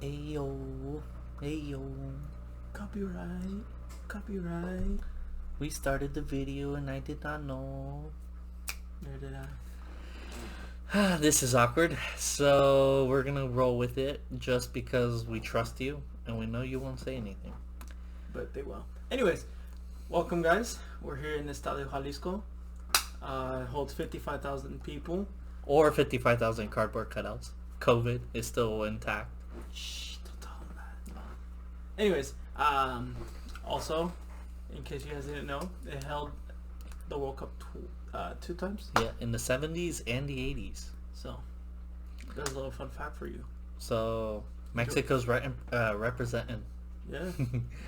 Ayo, ayo. Copyright. We started the video and I did not know. There did I. This is awkward, so we're gonna roll with it just because we trust you and we know you won't say anything. But they will. Anyways, welcome guys. We're here in Estadio Jalisco. Holds 55,000 people. Or 55,000 cardboard cutouts. COVID is still intact. Shh, don't tell them that. Anyways, also, in case you guys didn't know, they held the World Cup two times. Yeah, in the 70s and the 80s. So, there's a little fun fact for you. So, Mexico's representing. Yeah,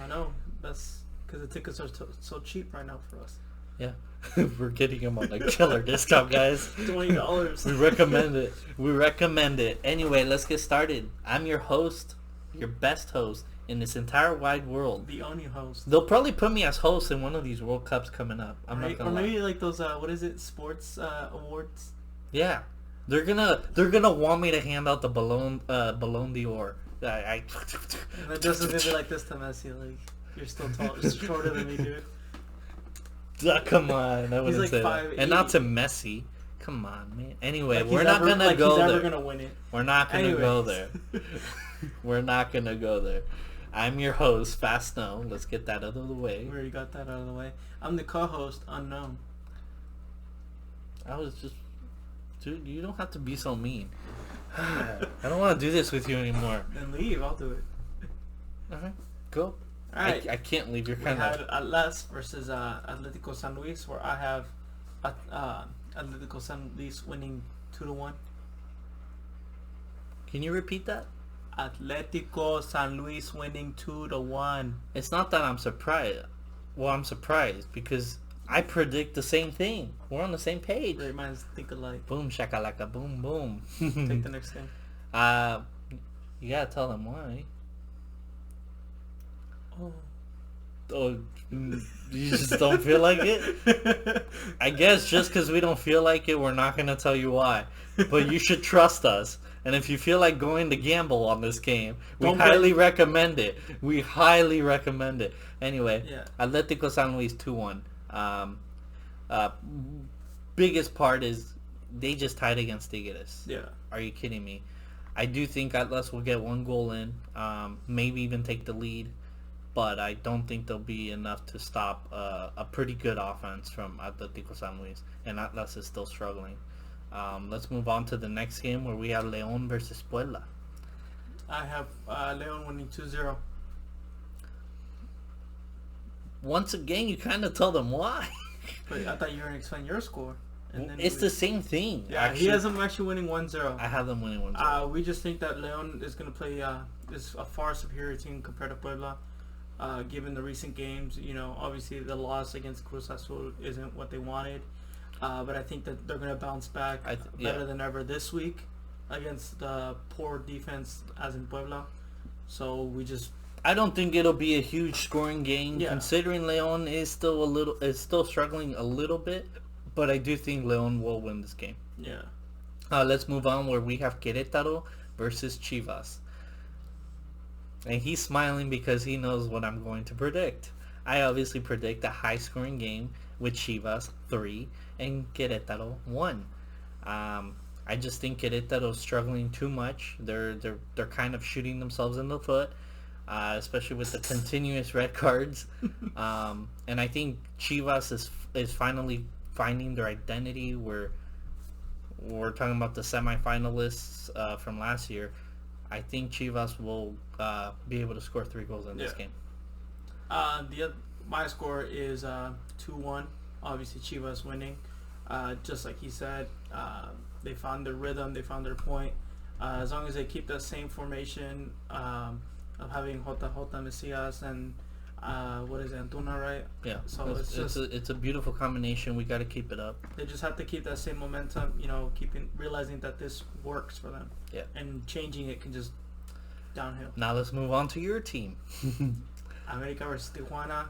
I know. That's because the tickets are so cheap right now for us. Yeah, we're getting them on a killer discount, guys. $20. We recommend it. We recommend it. Anyway, let's get started. I'm your host, your best host in this entire wide world. The only host. They'll probably put me as host in one of these World Cups coming up. I'm not gonna or maybe lie. like those what is it, sports awards? Yeah, they're gonna want me to hand out the Ballon d'Or. And then Justin's gonna be like this to Messi, like you're still tall, you're shorter than me, dude. Come on, I wouldn't like say that. 5'8". And not to Messi. Come on, man. Anyway, Like we're not gonna go there. He's never gonna win it. We're not gonna go Anyways. there. We're not gonna go there. I'm your host, Fast Known. Let's get that out of the way. We already got that out of the way. I'm the co-host, Unknown. I was just, dude, you don't have to be so mean. I don't want to do this with you anymore. Then leave, I'll do it. All right, go. All right. I can't leave. You're We kind had of. Atlas versus Atletico San Luis, where I have Atletico San Luis winning 2-1. Can you repeat that? Atletico San Luis winning 2-1. It's not that I'm surprised. Well, I'm surprised because I predict the same thing. We're on the same page. Great minds think alike. Boom shakalaka boom boom. Take the next thing. You gotta tell them why. Oh, you just don't feel like it? I guess just because we don't feel like it, we're not gonna tell you why. But you should trust us. And if you feel like going to gamble on this game, we highly recommend it. We highly recommend it. Anyway, Yeah. Atletico San Luis 2-1. Biggest part is they just tied against Tigres. Yeah. Are you kidding me? I do think Atlas will get one goal in, maybe even take the lead, but I don't think there'll be enough to stop a pretty good offense from Atletico San Luis, and Atlas is still struggling. Let's move on to the next game where we have León versus Puella. I have Leon winning 2-0. Once again, you kind of tell them why. But I thought you were going to explain your score. And then It's the same thing. Yeah, actually. he has them actually winning 1-0. I have them winning 1-0. We just think that Leon is going to play is a far superior team compared to Puebla. Given the recent games, obviously the loss against Cruz Azul isn't what they wanted. But I think that they're going to bounce back better than ever this week against the poor defense as in Puebla. So I don't think it'll be a huge scoring game, Yeah. considering León is still struggling a little bit. But I do think León will win this game. yeah. Let's move on where we have Kiretaro versus Chivas. And he's smiling because he knows what I'm going to predict. I obviously predict a high-scoring game with Chivas 3 and Kiretaro 1. I just think Querétaro's struggling too much. They're kind of shooting themselves in the foot, especially with the continuous red cards. And I think Chivas is finally finding their identity. We're talking about the semifinalists from last year. I think Chivas will be able to score 3 goals in this game. My score is 2-1. Obviously, Chivas winning. Just like he said, they found their rhythm, they found their point. As long as they keep that same formation of having Jota Messias and Antuna, right? Yeah. So it's a beautiful combination. We got to keep it up. They just have to keep that same momentum. Realizing that this works for them. Yeah. And changing it can just downhill. Now let's move on to your team. America versus Tijuana.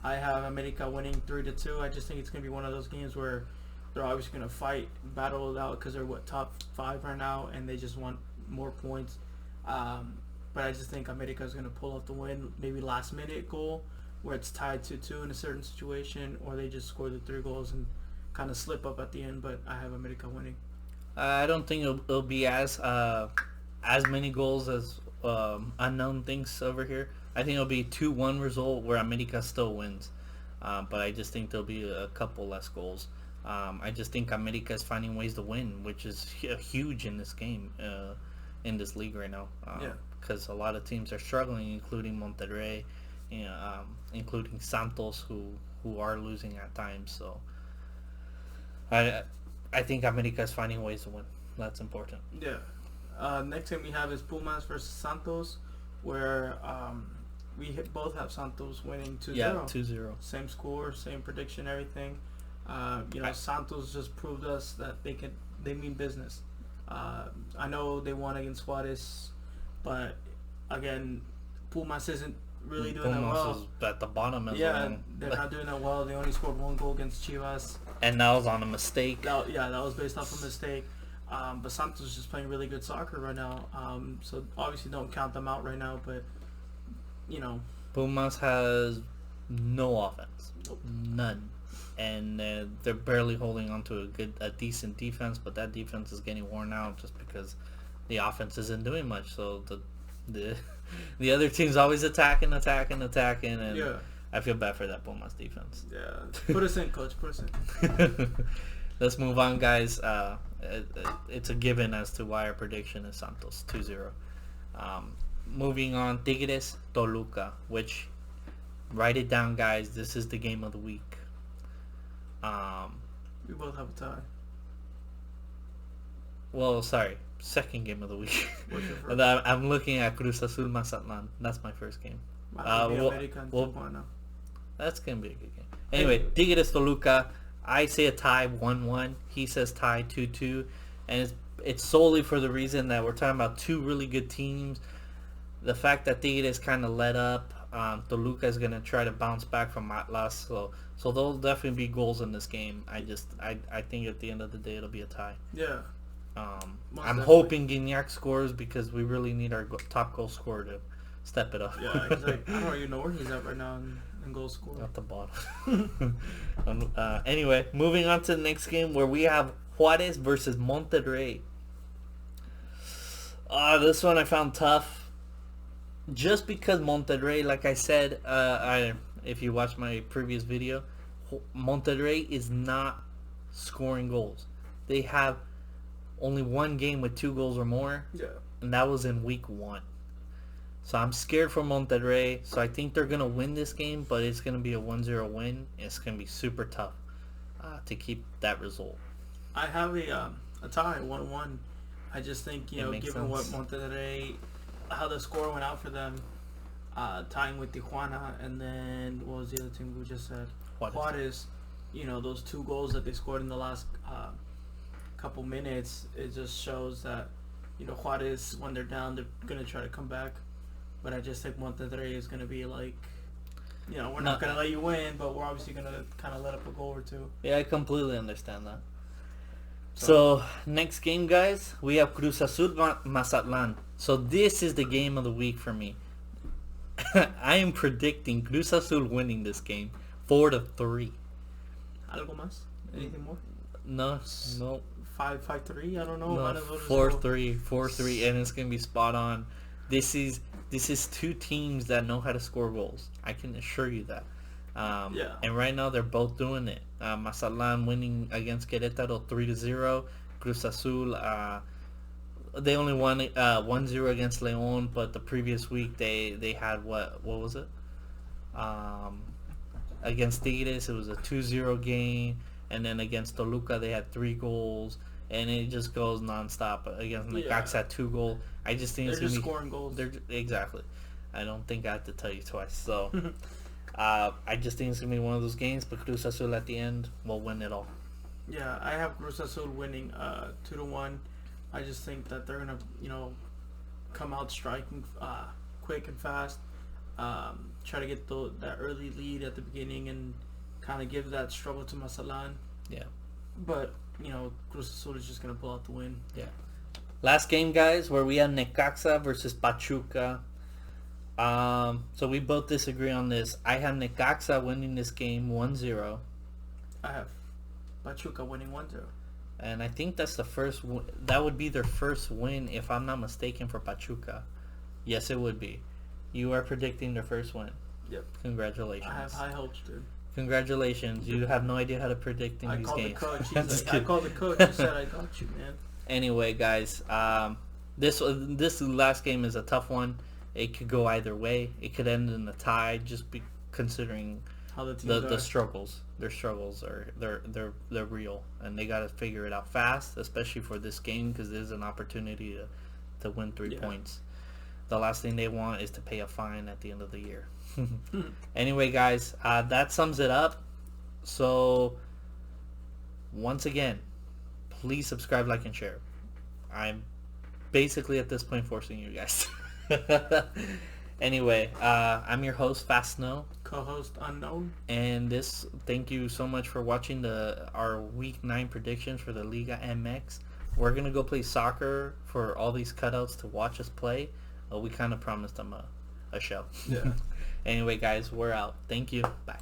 I have America winning 3-2. I just think it's going to be one of those games where they're obviously going to battle it out because they're top 5 right now, and they just want more points. but I just think America is going to pull off the win. Maybe last minute goal where it's tied 2-2 in a certain situation, or they just score the 3 goals and kind of slip up at the end. But I have America winning. I don't think it'll be as many goals as unknown things over here. I think it'll be a 2-1 result where America still wins. But I just think there'll be a couple less goals. I just think America is finding ways to win, which is huge in this game, in this league right now. Because a lot of teams are struggling, including Monterrey, including Santos, who are losing at times. So I think America is finding ways to win. That's important. Yeah. Next game we have is Pumas versus Santos, where we both have Santos winning 2-0. Yeah, 2-0. Same score, same prediction, everything. Santos just proved us that they mean business. I know they won against Juarez, but again, Pumas isn't really doing that well. Pumas is at the bottom as well. Yeah, they're not doing that well. They only scored 1 goal against Chivas. And that was on a mistake. That was based off a mistake. But Santos is just playing really good soccer right now. So obviously don't count them out right now, but Pumas has no offense. Nope. None. And they're barely holding on to a decent defense, but that defense is getting worn out just because the offense isn't doing much. So the other team's always attacking, and I feel bad for that Pumas defense. Yeah. Put us in, coach. Put us in. Let's move on, guys. It's a given as to why our prediction is Santos 2-0. Moving on, Tigres Toluca, which, write it down, guys. This is the game of the week. We both have a tie. Well, sorry, second game of the week. What's your first? I'm looking at Cruz Azul Mazatlan. That's my first game. Tijuana. That's gonna be a good game. Anyway, Tigres Toluca. I say a tie 1-1. He says tie 2-2, and it's solely for the reason that we're talking about two really good teams. The fact that Tigres kind of let up, Toluca is gonna try to bounce back from Atlas, so there'll definitely be goals in this game. I think at the end of the day it'll be a tie. Yeah. I'm hoping Guignac scores because we really need our top goal scorer to step it up. Yeah, I don't even know where he's at right now in goal scoring. At the bottom. Anyway, moving on to the next game where we have Juarez versus Monterrey. This one I found tough. Just because Monterrey, like I said, if you watch my previous video, Monterrey is not scoring goals. They have only one game with 2 goals or more, and that was in week 1. So I'm scared for Monterrey. So I think they're gonna win this game, but it's gonna be a 1-0 win. It's gonna be super tough to keep that result. I have a tie 1-1. I just think given sense. what Monterrey, how the score went out for them, tying with Tijuana, and then what was the other team we just said? Juarez. Those 2 goals that they scored in the last couple minutes. It just shows that Juarez, when they're down, they're gonna try to come back. But I just think Monterrey is gonna be like, we're not gonna let you win, but we're obviously gonna kind of let up a goal or 2. Yeah, I completely understand that. So next game, guys, we have Cruz Azul Mazatlan. So this is the game of the week for me. I am predicting Cruz Azul winning this game 4-3. Algo más? Anything more? No. 5-3. I don't know. No, 4-3, and it's gonna be spot on. This is 2 teams that know how to score goals. I can assure you that. And right now they're both doing it. Mazatlan winning against Kiretaro 3-0. Cruz Azul, they only won 1-0 against León, but the previous week they had what was it? Against Tigres it was a 2-0 game, and then against Toluca they had 3 goals, and it just goes nonstop. Against Necaxa had 2 goals. I just think they're it's gonna just be scoring goals. Exactly. I don't think I have to tell you twice. So I just think it's gonna be one of those games, but Cruz Azul at the end will win it all. Yeah, I have Cruz Azul winning 2-1. I just think that they're gonna come out striking quick and fast. Try to get that early lead at the beginning and kind of give that struggle to Mazatlan. Yeah. But Cruz Azul is just gonna pull out the win. Yeah. Last game, guys, where we have Necaxa versus Pachuca. So we both disagree on this. I have Necaxa winning this game 1-0. I have Pachuca winning 1-0. And I think that's the first. That would be their first win, if I'm not mistaken, for Pachuca. Yes, it would be. You are predicting their first win. Yep. Congratulations. I have high hopes, dude. Congratulations. You have no idea how to predict in these games. I called the coach. He said, I got you, man. Anyway, guys, this last game is a tough one. It could go either way. It could end in a tie, just considering How the the struggles. Their struggles are they're real, and they got to figure it out fast, especially for this game, because there's an opportunity to win 3 points. The last thing they want is to pay a fine at the end of the year. Anyway, guys, that sums it up. So once again, please subscribe, like, and share. I'm basically at this point forcing you guys. Anyway, I'm your host, Fast Snow. Co-host Unknown. And thank you so much for watching our Week 9 predictions for the Liga MX. We're going to go play soccer for all these cutouts to watch us play. We kind of promised them a show. Yeah. Anyway, guys, we're out. Thank you. Bye.